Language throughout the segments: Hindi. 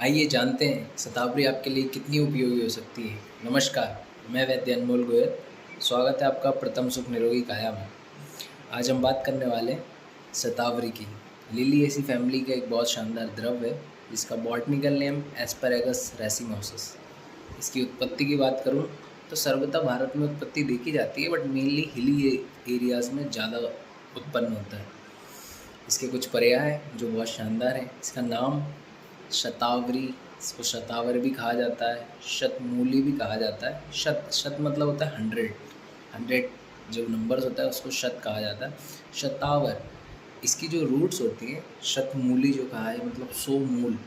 आइए जानते हैं शतावरी आपके लिए कितनी उपयोगी हो सकती है। नमस्कार, मैं वैद्य अनमोल गोयल। स्वागत है आपका प्रथम सुख निरोगी काया में। आज हम बात करने वाले हैं शतावरी की। लिलिएसी फैमिली का एक बहुत शानदार द्रव्य है जिसका बॉटनिकल नेम एस्पैरागस रैसिमोसस। इसकी उत्पत्ति की बात करूं तो सर्वथा भारत में उत्पत्ति देखी जाती है, बट मेनली हिली एरियाज़ में ज़्यादा उत्पन्न होता है। इसके कुछ पर्याय हैं जो बहुत शानदार हैं। इसका नाम शतावरी, इसको शतावर भी कहा जाता है, शतमूली भी कहा जाता है। शत मतलब होता है 100 जो नंबर्स होता है उसको शत कहा जाता है। शतावर, इसकी जो रूट्स होती हैं, शतमूली जो कहा है मतलब 100 मूल,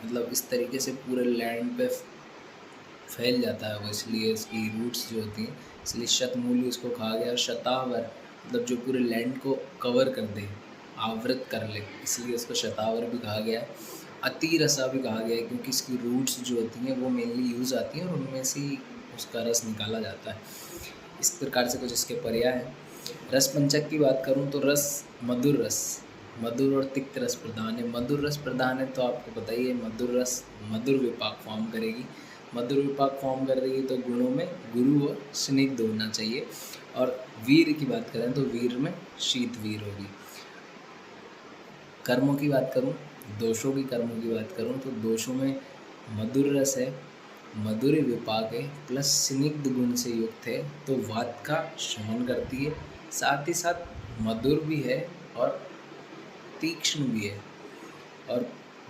मतलब इस तरीके से पूरे लैंड पे फैल जाता है वो, इसलिए इसकी रूट्स जो होती हैं, इसलिए शतमूली उसको कहा गया। शतावर मतलब जो पूरे लैंड को कवर कर दे, आवृत कर ले, इसलिए उसको शतावर भी कहा गया है। अतिरसा भी कहा गया है क्योंकि इसकी रूट्स जो होती हैं वो मेनली यूज़ आती हैं और उनमें से ही उसका रस निकाला जाता है। इस प्रकार से कुछ इसके पर्याय हैं। रस पंचक की बात करूं तो रस, मधुर और तिक्त रस प्रधान है। मधुर रस प्रधान है तो आपको पता ही है, मधुर रस मधुर विपाक फॉर्म करेगी। मधुर विपाक फॉर्म कर रही है तो गुणों में गुरु और स्निग्ध होना चाहिए। और वीर की बात करें तो वीर में शीत वीर होगी। कर्मों की बात करूं, कर्मों की बात करूं तो दोषों में मधुर रस है, मधुर विपाक है, प्लस स्निग्ध गुण से युक्त है तो वात का शमन करती है। साथ ही साथ मधुर भी है और तीक्ष्ण भी है, और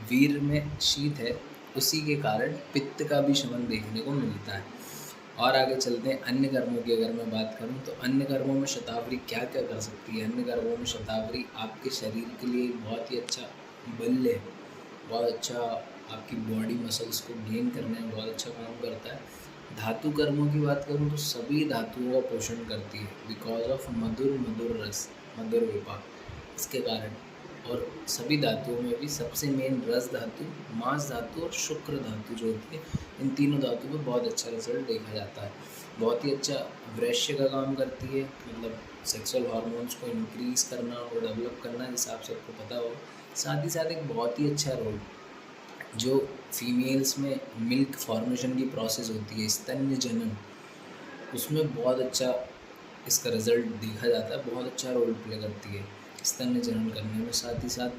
वीर में शीत है, उसी के कारण पित्त का भी शमन देखने को मिलता है। और आगे चलते हैं अन्य कर्मों की अगर मैं बात करूं तो अन्य कर्मों में शतावरी क्या क्या कर सकती है। अन्य कर्मों में शतावरी आपके शरीर के लिए बहुत ही अच्छा बल है, बहुत अच्छा आपकी बॉडी मसल्स को गेन करने में बहुत अच्छा काम करता है। धातु कर्मों की बात करूं तो सभी धातुओं का पोषण करती है बिकॉज ऑफ मधुर रस, मधुर विपाक, इसके कारण। और सभी धातुओं में भी सबसे मेन रस धातु, मांस धातु और शुक्र धातु जो होती है, इन तीनों धातु में बहुत अच्छा रिजल्ट देखा जाता है। बहुत ही अच्छा वैश्य का काम करती है, मतलब सेक्सुअल हार्मोन्स को इंक्रीज़ करना और डेवलप करना, जिस हिसाब से आपको पता हो। साथ ही साथ एक बहुत ही अच्छा रोल जो फीमेल्स में मिल्क फॉर्मेशन की प्रोसेस होती है, स्तन्य जनन, उसमें बहुत अच्छा इसका रिज़ल्ट देखा जाता है। बहुत अच्छा रोल प्ले करती है स्तन्य जनन करने में। साथ ही साथ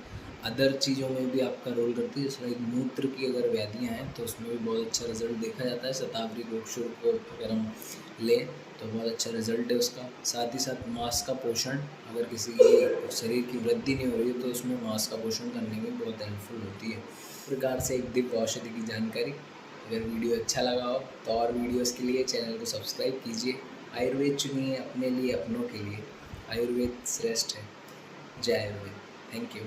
अदर चीज़ों में भी आपका रोल करती है, जैसे एक मूत्र की अगर व्याधियाँ हैं तो उसमें भी बहुत अच्छा रिज़ल्ट देखा जाता है। शतावरी गोक्षुर को अगर हम लें तो बहुत अच्छा रिज़ल्ट है उसका। साथ ही साथ मांस का पोषण, अगर किसी की शरीर की वृद्धि नहीं हो रही है तो उसमें मांस का पोषण करने में बहुत हेल्पफुल होती है। इस प्रकार से एक दिव्य औषधि की जानकारी। अगर वीडियो अच्छा लगा हो तो और वीडियोज़ के लिए चैनल को सब्सक्राइब कीजिए। आयुर्वेद चुनिए अपने लिए, अपनों के लिए। आयुर्वेद श्रेष्ठ है। जय आयुर्वेद। Thank you.